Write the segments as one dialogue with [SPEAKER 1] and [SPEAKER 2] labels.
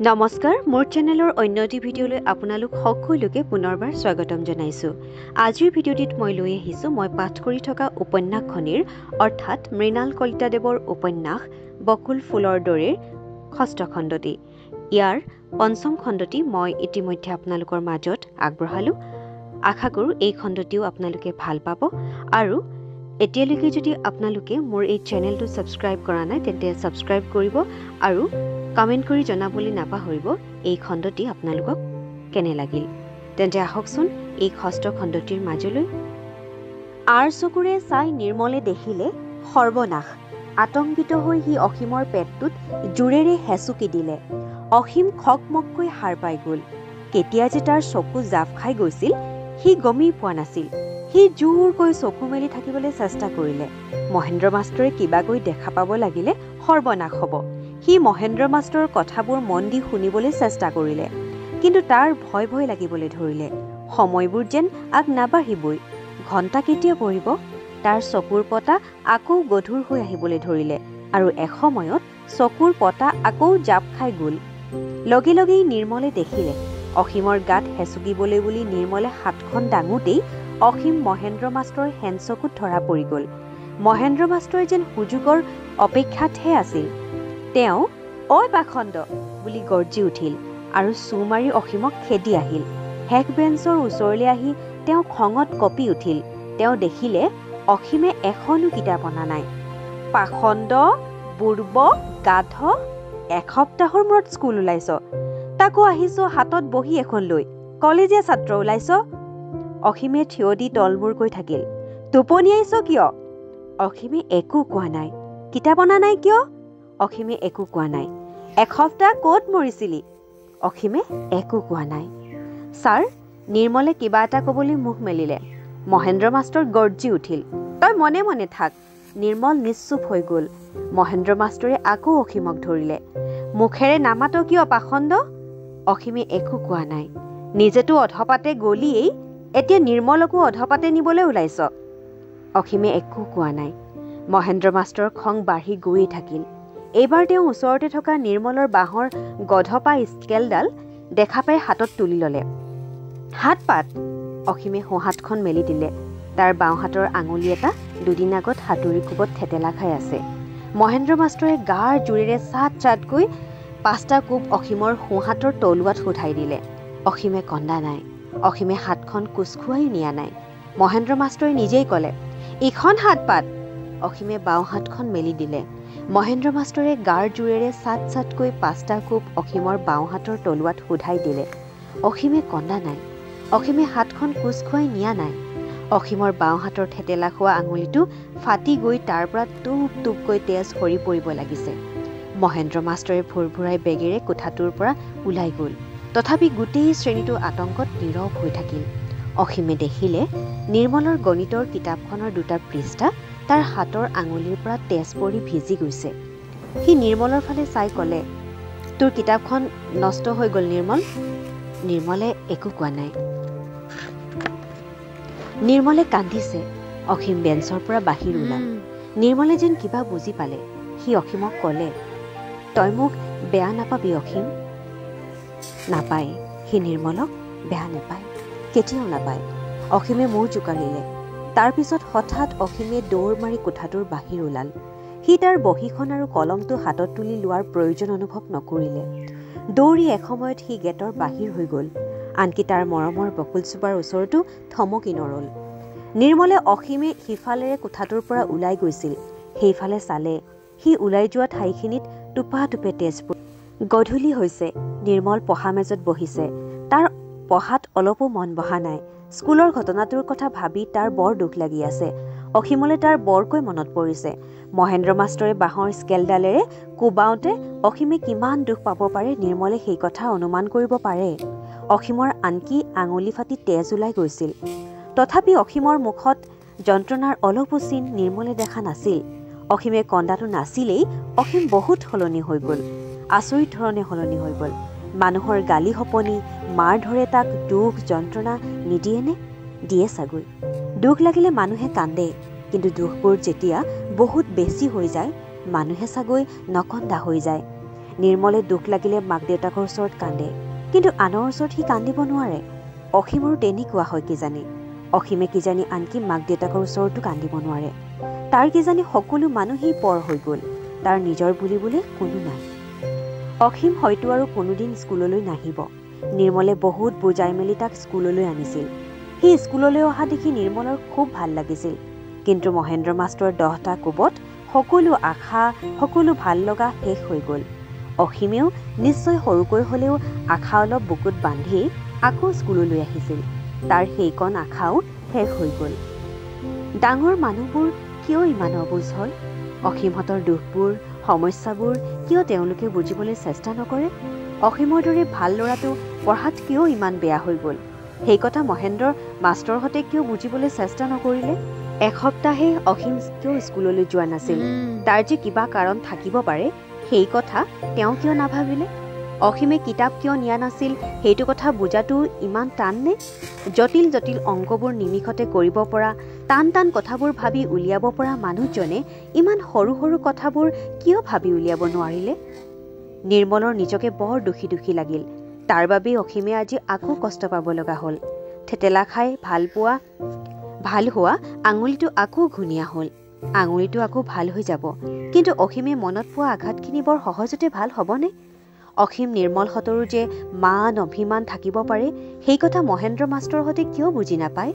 [SPEAKER 1] নমস্কাৰ মোৰ চেনেলৰ অন্য এটি ভিডিঅ'লৈ আপোনালোক সকলোকে পুনৰবাৰ স্বাগতম জনাইছোঁ। আজিৰ ভিডিঅ'টিত মই লৈ আহিছোঁ মই পাঠ কৰি থকা উপন্যাসখনিৰ অৰ্থাৎ মৃণাল কলিতাদেৱৰ উপন্যাস বকুল ফুলৰ দৰেৰ ষষ্ঠ খণ্ডটি। ইয়াৰ পঞ্চম খণ্ডটি মই ইতিমধ্যে আপোনালোকৰ মাজত আগবঢ়ালোঁ। আশা কৰোঁ এই খণ্ডটিও আপোনালোকে ভাল পাব আৰু এতিয়ালৈকে যদি আপোনালোকে মোৰ এই চেনেলটো ছাবস্ক্ৰাইব কৰা নাই তেন্তে ছাবস্ক্ৰাইব কৰিব আৰু কমেণ্ট কৰি জনাবলৈ নাপাহৰিব এই খণ্ডটি আপোনালোকক কেনে লাগিল। তেন্তে আহকচোন এই ষষ্ঠ খণ্ডটিৰ মাজলৈ। আৰ চকুৰে চাই নিৰ্মলে দেখিলে সৰ্বনাশ। আতংকিত হৈ সি অসীমৰ পেটটোত জোৰেৰে হেঁচুকি দিলে। অসীম খকমককৈ সাৰ পাই গ'ল। কেতিয়া যে তাৰ চকু জাপ খাই গৈছিল সি গমেই পোৱা নাছিল। সি জোৰকৈ চকু মেলি থাকিবলৈ চেষ্টা কৰিলে। মহেন্দ্ৰ মাষ্টৰে কিবাকৈ দেখা পাব লাগিলে সৰ্বনাশ হ'ব। সি মহেন্দ্ৰ মাষ্টৰৰ কথাবোৰ মন দি শুনিবলৈ চেষ্টা কৰিলে, কিন্তু তাৰ ভয় ভয় লাগিবলৈ ধৰিলে। সময়বোৰ যেন আগ নাবাঢ়িবই। ঘণ্টা কেতিয়া পৰিব? তাৰ চকুৰ পতা আকৌ গধুৰ হৈ আহিবলৈ ধৰিলে আৰু এসময়ত চকুৰ পতা আকৌ জাপ খাই গ'ল। লগে লগেই নিৰ্মলে দেখিলে অসীমৰ গাত হেঁচুকিবলৈ বুলি নিৰ্মলে হাতখন দাঙোতেই অসীম মহেন্দ্ৰ মাষ্টৰৰ হেনচকুত ধৰা পৰি গ'ল। মহেন্দ্ৰ মাষ্টৰে যেন সুযোগৰ অপেক্ষাতহে আছিল। তেওঁ ঐ পাখণ্ড বুলি গৰ্জি উঠিল আৰু চু মাৰি অসীমক খেদি আহিল। শেষ বেঞ্চৰ ওচৰলৈ আহি তেওঁ খঙত কঁপি উঠিল। তেওঁ দেখিলে অসীমে এখনো কিতাপ অনা নাই। পাখণ্ড, বুৰ্ব, গাধ, এসপ্তাহৰ মূৰত স্কুল ওলাইছ, তাকো আহিছ হাতত বহি এখন লৈ, কলেজীয়া ছাত্ৰ ওলাইছ। অসীমে থিয় দি তলমূৰকৈ থাকিল। টোপনি আহিছ কিয়? অসীমে একো কোৱা নাই। কিতাপ অনা নাই কিয়? অসীমে একো কোৱা নাই। এসপ্তাহ ক'ত মৰিছিলি? অসীমে একো কোৱা নাই। ছাৰ, নিৰ্মলে কিবা এটা ক'বলৈ মুখ মেলিলে। মহেন্দ্ৰ মাষ্টৰ গৰ্জি উঠিল। তই মনে মনে থাক। নিৰ্মল নিশ্চুপ হৈ গ'ল। মহেন্দ্ৰ মাষ্টৰে আকৌ অসীমক ধৰিলে। মুখেৰে নামাত কিয় পাখণ্ড? অসীমে একো কোৱা নাই। নিজেতো অধপাতে গলিয়েই, এতিয়া নিৰ্মলকো অধপাতে নিবলৈ ওলাইছ। অসীমে একো কোৱা নাই। মহেন্দ্ৰ মাষ্টৰৰ খং বাঢ়ি গৈয়ে থাকিল। এইবাৰ তেওঁ ওচৰতে থকা নিৰ্মলৰ বাঁহৰ গধপা স্কেলডাল দেখা পাই হাতত তুলি ল'লে। হাত পাত। অসীমে সোঁহাতখন মেলি দিলে। তাৰ বাওঁহাতৰ আঙুলি এটা দুদিন আগত হাতুৰি কোবত থেতেলা খাই আছে। মহেন্দ্ৰ মাষ্টৰে গাৰ জোৰেৰে চাট চাটকৈ 5টা কোব অসীমৰ সোঁহাতৰ তলুৱাত সোধাই দিলে। অসীমে কন্দা নাই। অসীমে হাতখন কোচ খুৱাইও নিয়া নাই। মহেন্দ্ৰ মাষ্টৰে নিজেই ক'লে, ইখন হাত পাত। অসীমে বাওঁ হাতখন মেলি দিলে। মহেন্দ্ৰ মাষ্টৰে গাৰ জোৰেৰে চাট চাটকৈ 5টা কোব অসীমৰ বাওঁ হাতৰ তলুৱাত সোধাই দিলে। অসীমে কন্দা নাই। অসীমে হাতখন কোচ খুৱাই নিয়া নাই। অসীমৰ বাওঁ হাতৰ থেতেলা খোৱা আঙুলিটো ফাটি গৈ তাৰ পৰা টুপ টুপকৈ তেজ সৰি পৰিব লাগিছে। মহেন্দ্ৰ মাষ্টৰে ভুৰভুৰাই বেগেৰে কোঠাটোৰ পৰা ওলাই গ'ল। তথাপি গোটেই শ্ৰেণীটো আতংকত নীৰৱ হৈ থাকিল। অসীমে দেখিলে নিৰ্মলৰ গণিতৰ কিতাপখনৰ 2টা পৃষ্ঠা তাৰ হাতৰ আঙুলিৰ পৰা তেজ পৰি ভিজি গৈছে। সি নিৰ্মলৰ ফালে চাই ক'লে, তোৰ কিতাপখন নষ্ট হৈ গ'ল নিৰ্মল। নিৰ্মলে একো কোৱা নাই। নিৰ্মলে কান্দিছে। অসীম বেঞ্চৰ পৰা বাহিৰ ওলাল। নিৰ্মলে যেন কিবা বুজি পালে। সি অসীমক ক'লে, তই মোক বেয়া নাপাবি অসীম। নাপায়। সি নিৰ্মলক বেয়া নাপায়, কেতিয়াও নাপায়। অসীমে মূৰ জোকাৰিলে। তাৰ পিছত হঠাৎ অসীমে দৌৰ মাৰি কোঠাটোৰ বাহিৰ ওলাল। সি তাৰ বহীখন আৰু কলমটো হাতত তুলি লোৱাৰ প্ৰয়োজন অনুভৱ নকৰিলে। দৌৰি এসময়ত সি গেটৰ বাহিৰ হৈ গ'ল। আনকি তাৰ মৰমৰ বকুলচোপাৰ ওচৰতো থমকি নৰল। নিৰ্মলে অসীমে সিফালেৰে কোঠাটোৰ পৰা ওলাই গৈছিল সেইফালে চালে। সি ওলাই যোৱা ঠাইখিনিত টোপা টোপে তেজ পৰি। গধূলি হৈছে। নিৰ্মল পঢ়া মেজত বহিছে। তাৰ পঢ়াত অলপো মন বহা নাই। স্কুলৰ ঘটনাটোৰ কথা ভাবি তাৰ বৰ দুখ লাগি আছে। অসীমলৈ তাৰ বৰকৈ মনত পৰিছে। মহেন্দ্ৰ মাষ্টৰে বাঁহৰ স্কেলডালেৰে কোবাওঁতে অসীমে কিমান দুখ পাব পাৰে নিৰ্মলে সেই কথা অনুমান কৰিব পাৰে। অসীমৰ আনকি আঙুলি ফাটি তেজ ওলাই গৈছিল। তথাপি অসীমৰ মুখত যন্ত্ৰণাৰ অলপো চিন নিৰ্মলে দেখা নাছিল। অসীমে কন্দাটো নাছিলেই অসীম বহুত সলনি হৈ গ'ল। আচৰিত ধৰণে সলনি হৈ গ'ল। মানুহৰ গালি সপনি, মাৰ ধৰে তাক দুখ যন্ত্ৰণা নিদিয়েনে? দিয়ে চাগৈ। দুখ লাগিলে মানুহে কান্দে, কিন্তু দুখবোৰ যেতিয়া বহুত বেছি হৈ যায় মানুহে চাগৈ নকন্দা হৈ যায়। নিৰ্মলে দুখ লাগিলে মাক দেউতাকৰ ওচৰত কান্দে, কিন্তু আনৰ ওচৰত সি কান্দিব নোৱাৰে। অসীমৰো তেনেকুৱা হয় কিজানি। অসীমে কিজানি আনকি মাক দেউতাকৰ ওচৰতো কান্দিব নোৱাৰে। তাৰ কিজানি সকলো মানুহেই পৰ হৈ গ'ল, তাৰ নিজৰ বুলিবলৈ কোনো নাই। অসীম হয়তো আৰু কোনোদিন স্কুললৈ নাহিব। নিৰ্মলে বহুত বুজাই মেলি তাক স্কুললৈ আনিছিল। সি স্কুললৈ অহা দেখি নিৰ্মলৰ খুব ভাল লাগিছিল। কিন্তু মহেন্দ্ৰ মাষ্টৰৰ 10টা কোবত সকলো আশা, সকলো ভাল লগা শেষ হৈ গ'ল। অসীমেও নিশ্চয় সৰুকৈ হ'লেও আশা অলপ বুকুত বান্ধি আকৌ স্কুললৈ আহিছিল। তাৰ সেইকণ আশাও শেষ হৈ গ'ল। ডাঙৰ মানুহবোৰ কিয় ইমান অবুজ হ'ল? অসীমহঁতৰ দুখবোৰ, সমস্যাবোৰ কিয় তেওঁলোকে বুজিবলৈ চেষ্টা নকৰে? অসীমৰ দৰে ভাল ল'ৰাটো পঢ়াত কিয় ইমান বেয়া হৈ গ'ল? সেই কথা মহেন্দ্ৰৰ মাষ্টৰহঁতে কিয় বুজিবলৈ চেষ্টা নকৰিলে? এসপ্তাহে অসীম কিয় স্কুললৈ যোৱা নাছিল? তাৰ যে কিবা কাৰণ থাকিব পাৰে, সেই কথা তেওঁ কিয় নাভাবিলে? অসীমে কিতাপ কিয় নিয়া নাছিল সেইটো কথা বুজাটো ইমান টান নে? জটিল জটিল অংকবোৰ নিমিষতে কৰিব পৰা, টান টান কথাবোৰ ভাবি উলিয়াব পৰা মানুহজনে ইমান সৰু সৰু কথাবোৰ কিয় ভাবি উলিয়াব নোৱাৰিলে? নিৰ্মলৰ নিজকে বৰ দুখী দুখী লাগিল। তাৰ বাবেই অসীমে আজি আকৌ কষ্ট পাব লগা হ'ল। থেতেলা খাই ভাল হোৱা আঙুলিটো আকৌ ঘূণীয়া হ'ল। আঙুলিটো আকৌ ভাল হৈ যাব, কিন্তু অসীমে মনত পোৱা আঘাতখিনি বৰ সহজতে ভাল হ'বনে? অসীম নিৰ্মলহঁতৰো যে মান অভিমান থাকিব পাৰে, সেই কথা মহেন্দ্ৰ মাষ্টৰহঁতে কিয় বুজি নাপায়?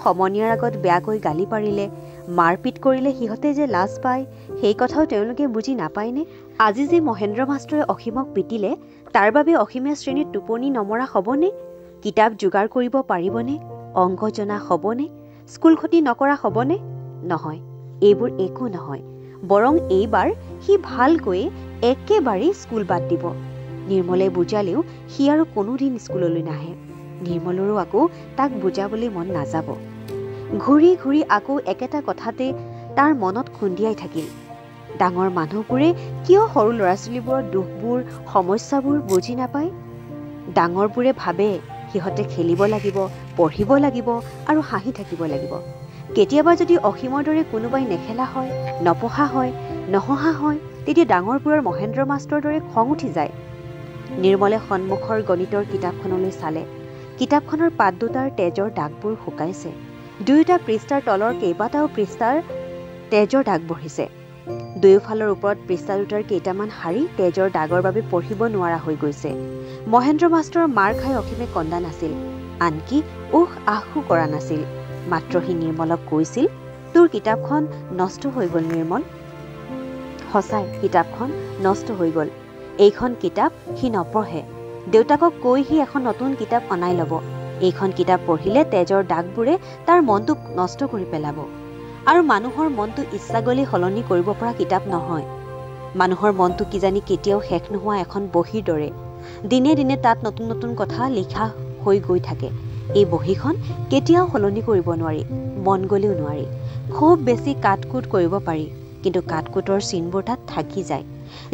[SPEAKER 1] সমনীয়াৰ আগত বেয়াকৈ গালি পাৰিলে, মাৰপিট কৰিলে সিহঁতে যে লাজ পায়, সেই কথাও তেওঁলোকে বুজি নাপায়নে? আজি যে মহেন্দ্ৰ মাষ্টৰে অসীমক পিটিলে, তাৰ বাবে অসীমে শ্ৰেণীত টোপনি নমৰা হ'বনে? কিতাপ যোগাৰ কৰিব পাৰিবনে? অংক জনা হ'বনে? স্কুল ক্ষতি নকৰা হ'বনে? নহয়, এইবোৰ একো নহয়। বৰং এইবাৰ সি ভালকৈ একেবাৰেই স্কুল বাদ দিব। নিৰ্মলে বুজালেও সি আৰু কোনোদিন স্কুললৈ নাহে। নিৰ্মলৰো আকৌ তাক বুজাবলৈ মন নাযাব। ঘূৰি ঘূৰি আকৌ একেটা কথাতে তাৰ মনত খুন্দিয়াই থাকিল। ডাঙৰ মানুহবোৰে কিয় সৰু ল'ৰা ছোৱালীবোৰৰ দুখবোৰ, সমস্যাবোৰ বুজি নাপায়? ডাঙৰবোৰে ভাবে সিহঁতে খেলিব লাগিব, পঢ়িব লাগিব আৰু হাঁহি থাকিব লাগিব। কেতিয়াবা যদি অসীমৰ দৰে কোনোবাই নেখেলা হয়, নপঢ়া হয়, নহহা হয়, তেতিয়া ডাঙৰবোৰৰ মহেন্দ্ৰ মাষ্টৰৰ দৰে খং উঠি যায়। নিৰ্মলে সন্মুখৰ গণিতৰ কিতাপখনলৈ চালে। কিতাপখনৰ পাত দুটাৰ তেজৰ দাগবোৰ শুকাইছে। দুয়োটা পৃষ্ঠাৰ তলৰ কেইবাটাও পৃষ্ঠাৰ তেজৰ দাগ বহিছে। দুয়োফালৰ ওপৰত পৃষ্ঠা দুটাৰ কেইটামান শাৰী তেজৰ দাগৰ বাবে পঢ়িব নোৱাৰা হৈ গৈছে। মহেন্দ্ৰ মাষ্টৰৰ মাৰ খাই অসীমে কন্দা নাছিল, আনকি উহ আহো কৰা নাছিল। মাত্ৰ সি নিৰ্মলক কৈছিল, তোৰ কিতাপখন নষ্ট হৈ গ'ল নিৰ্মল। সঁচাই কিতাপখন নষ্ট হৈ গ'ল। এইখন কিতাপ সি নপঢ়ে। দেউতাকক কৈ সি এখন নতুন কিতাপ অনাই ল'ব। এইখন কিতাপ পঢ়িলে তেজৰ দাগবোৰে তাৰ মনটোক নষ্ট কৰি পেলাব। আৰু মানুহৰ মনটো ইচ্ছা গ'লেই সলনি কৰিব পৰা কিতাপ নহয়। মানুহৰ মনটো কিজানি কেতিয়াও শেষ নোহোৱা এখন বহীৰ দৰে। দিনে দিনে তাত নতুন নতুন কথা লিখা হৈ গৈ থাকে। এই বহীখন কেতিয়াও সলনি কৰিব নোৱাৰি, মন গ'লেও নোৱাৰি। খুব বেছি কাটকুট কৰিব পাৰি, কিন্তু কাটকুটৰ চিনবোৰ তাত থাকি যায়।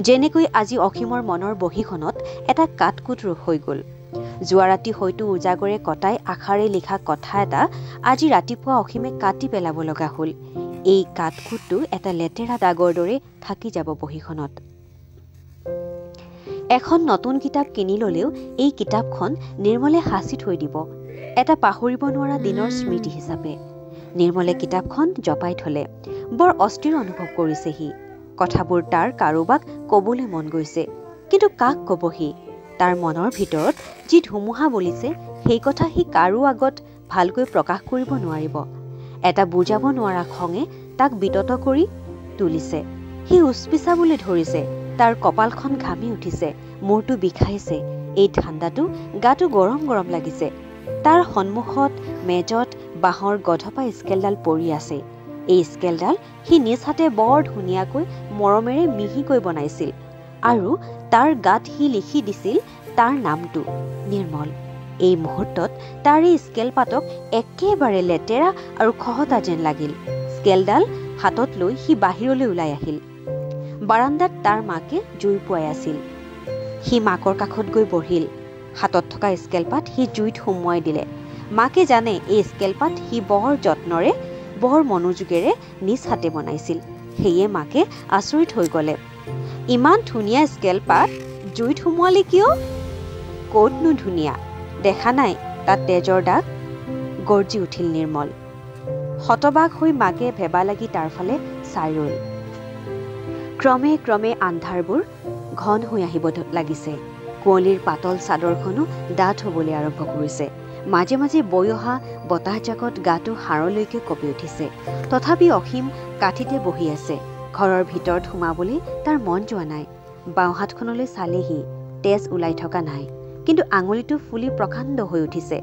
[SPEAKER 1] যেনেকৈ আজি অসীমৰ মনৰ বহীখনত এটা কাটকুট হৈ গ'ল। যোৱা ৰাতি হয়তো উজাগৰে কটাই আশাৰে লিখা কথা এটা আজি ৰাতিপুৱা অসীমে কাটি পেলাব লগা হ'ল। এই কাটকুটটো এটা লেতেৰা দাগৰ দৰে থাকি যাব বহীখনত। এখন নতুন কিতাপ কিনি ল'লেও এই কিতাপখন নিৰ্মলে সাঁচি থৈ দিব, এটা পাহৰিব নোৱাৰা দিনৰ স্মৃতি হিচাপে। নিৰ্মলে কিতাপখন জপাই থলে। বৰ অস্থিৰ অনুভৱ কৰিছে সি। কথাবোৰ তাৰ কাৰোবাক ক'বলৈ মন গৈছে, কিন্তু কাক ক'ব সি? তাৰ মনৰ ভিতৰত যি ধুমুহা বলিছে, সেই কথা সি কাৰো আগত ভালকৈ প্ৰকাশ কৰিব নোৱাৰিব। এটা বুজাব নোৱাৰা খঙে তাক বিতত কৰি তুলিছে। সি উচপিচাবলৈ ধৰিছে, তাৰ কপালখন ঘামি উঠিছে, মূৰটো বিষাইছে। এই ঠাণ্ডাটো গাটো গৰম গৰম লাগিছে। তাৰ সন্মুখত মেজত বাঁহৰ গধপা স্কেলডাল পৰি আছে। এই স্কেলডাল সি নিজ হাতে বৰ ধুনীয়াকৈ মৰমেৰে মিহিকৈ বনাইছিল, আৰু তাৰ গাত সি লিখি দিছিল তাৰ নামটো, নিৰ্মল। এই মুহূৰ্তত তাৰ এই স্কেলপাতক একেবাৰে লেতেৰা আৰু খহটা যেন লাগিল। স্কেলডাল হাতত লৈ সি বাহিৰলৈ ওলাই আহিল। বাৰান্দাত তাৰ মাকে জুই পুৱাই আছিল। সি মাকৰ কাষত গৈ বহিল। হাতত থকা স্কেলপাত সি জুইত সুমুৱাই দিলে। মাকে জানে এই স্কেলপাত সি বৰ যত্নৰে, বৰ মনোযোগেৰে নিজ হাতে বনাইছিল। সেয়ে মাকে আচৰিত হৈ গ'লে। ইমান ধুনীয়া স্কেলপাত জুইত সুমুৱালি কিয়? ক'তনো ধুনীয়া, দেখা নাই তাত তেজৰ দাগ? গৰ্জি উঠিল নিৰ্মল। হতবাক হৈ মাকে ভেবা লাগি তাৰ ফালে চাই ৰল। ক্ৰমে ক্ৰমে আন্ধাৰবোৰ ঘন হৈ আহিব লাগিছে। কুঁৱলীৰ পাতল চাদৰখনো ডাঠ হ'বলৈ আৰম্ভ কৰিছে। মাজে মাজে বৈ অহা বতাহজাকত গাটো হাড়লৈকে কঁপি উঠিছে। তথাপি অসীম কাঠিতে বহি আছে। ঘৰৰ ভিতৰত সোমাবলৈ তাৰ মন যোৱা নাই। বাওঁহাতখনলৈ চালেহি, তেজ ওলাই থকা নাই, কিন্তু আঙুলিটো ফুলি প্ৰকাণ্ড হৈ উঠিছে।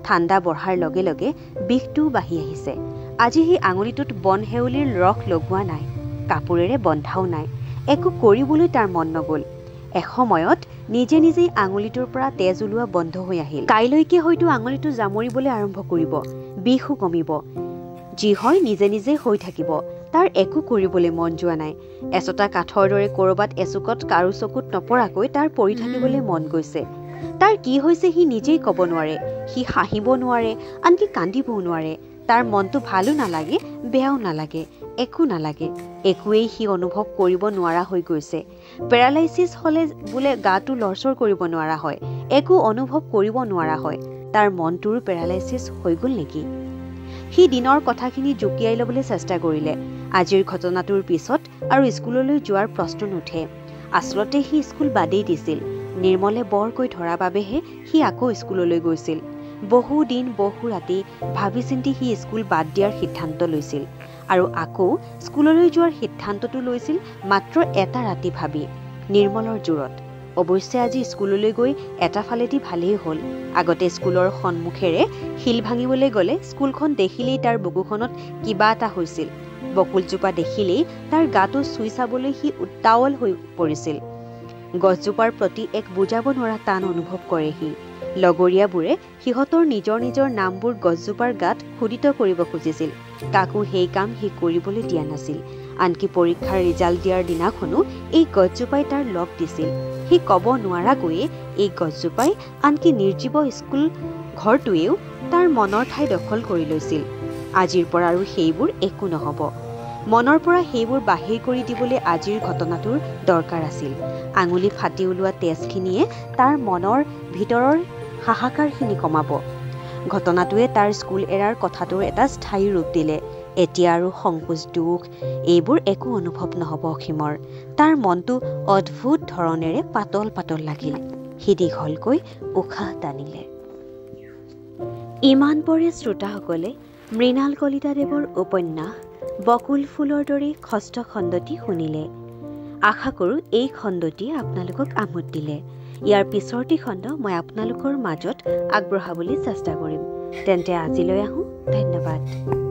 [SPEAKER 1] ঠাণ্ডা বঢ়াৰ লগে লগে বিষটোও বাঢ়ি আহিছে। আজি সেই আঙুলিটোত বন হেউলিৰ ৰস লগোৱা নাই, কাপোৰেৰে বন্ধাও নাই। একো কৰিবলৈ তাৰ মন নগ'ল। এসময়ত নিজে নিজেই আঙুলিটোৰ পৰা তেজ ওলোৱা বন্ধ হৈ আহিল। কাইলৈকে হয়তো আঙুলিটো জামৰিবলৈ আৰম্ভ কৰিব, বিষো কমিব। যি হয় নিজে নিজে হৈ থাকিব। তাৰ একো কৰিবলৈ মন যোৱা নাই। এচটা কাঠৰ দৰে ক'ৰবাত এচুকত কাৰো চকুত নপৰাকৈ তাৰ পৰি থাকিবলৈ মন গৈছে। তাৰ কি হৈছে সি নিজেই ক'ব নোৱাৰে। সি হাঁহিব নোৱাৰে, আনকি কান্দিবও নোৱাৰে। তাৰ মনটো ভালো নালাগে, বেয়াও নালাগে, একো নালাগে। একোৱেই সি অনুভৱ কৰিব নোৱাৰা হৈ গৈছে। পেৰালাইচিছ হ'লে বোলে গাটো লৰচৰ কৰিব নোৱাৰা হয়, একো অনুভৱ কৰিব নোৱাৰা হয়। তাৰ মনটোৰো পেৰালাইচিছ হৈ গ'ল নেকি? সি দিনৰ কথাখিনি জুকিয়াই ল'বলৈ চেষ্টা কৰিলে। আজিৰ ঘটনাটোৰ পিছত আৰু স্কুললৈ যোৱাৰ প্ৰশ্ন নুঠে। আচলতে সি স্কুল বাদেই দিছিল। নিৰ্মলে বৰকৈ ধৰা বাবেহে সি আকৌ স্কুললৈ গৈছিল। বহু দিন বহু ৰাতি ভাবি চিন্তি সি স্কুল বাদ দিয়াৰ সিদ্ধান্ত লৈছিল। আৰু আকৌ স্কুললৈ যোৱাৰ সিদ্ধান্তটো লৈছিল মাত্ৰ এটা ৰাতি ভাবি, নিৰ্মলৰ জোৰত। অৱশ্যে আজি স্কুললৈ গৈ এটা ফালেদি ভালেই হ'ল। আগতে স্কুলৰ সন্মুখেৰে শিল ভাঙিবলৈ গ'লে স্কুলখন দেখিলেই তাৰ বুকুখনত কিবা এটা হৈছিল। বকুলজোপা দেখিলেই তাৰ গাটো চুই চাবলৈ সি উত্তাৱল হৈ পৰিছিল। গছজোপাৰ প্ৰতি এক বুজাব নোৱাৰা টান অনুভৱ কৰে সি। লগৰীয়াবোৰে সিহঁতৰ নিজৰ নিজৰ নামবোৰ গছজোপাৰ গাত খোদিত কৰিব খুজিছিল। কাকো সেই কাম সি কৰিবলৈ দিয়া নাছিল। আনকি পৰীক্ষাৰ ৰিজাল্ট দিয়াৰ দিনাখনো এই গছজোপাই তাৰ লগ দিছিল। সি ক'ব নোৱাৰাকৈয়ে এই গছজোপাই আনকি নিৰ্জীৱ স্কুল ঘৰটোৱেও তাৰ মনৰ ঠাই দখল কৰি লৈছিল। আজিৰ পৰা আৰু সেইবোৰ একো নহ'ব। মনৰ পৰা সেইবোৰ বাহিৰ কৰি দিবলৈ আজিৰ ঘটনাটোৰ দৰকাৰ আছিল। আঙুলি ফাটি ওলোৱা তেজখিনিয়ে তাৰ মনৰ ভিতৰৰ হাহাকাৰখিনি কমাব। ঘটনাটোৱে তাৰ স্কুল এৰাৰ কথাটোৰ এটা স্থায়ী ৰূপ দিলে। এতিয়া আৰু সংকোচ, দুখ এইবোৰ একো অনুভৱ নহ'ব অসীমৰ। তাৰ মনটো অদ্ভুত ধৰণেৰে পাতল পাতল লাগিল। সি দীঘলকৈ উশাহ টানিলে। ইমানপৰে শ্ৰোতাসকলে মৃণাল কলিতাদেৱৰ উপন্যাস বকুল ফুলৰ দৰে ষষ্ঠ খণ্ডটি শুনিলে। আশা কৰোঁ এই খণ্ডটিয়ে আপোনালোকক আমোদ দিলে। ইয়াৰ পিছৰটি খণ্ড মই আপোনালোকৰ মাজত আগবঢ়াবলৈ চেষ্টা কৰিম। তেন্তে আজিলৈ আহোঁ। ধন্যবাদ।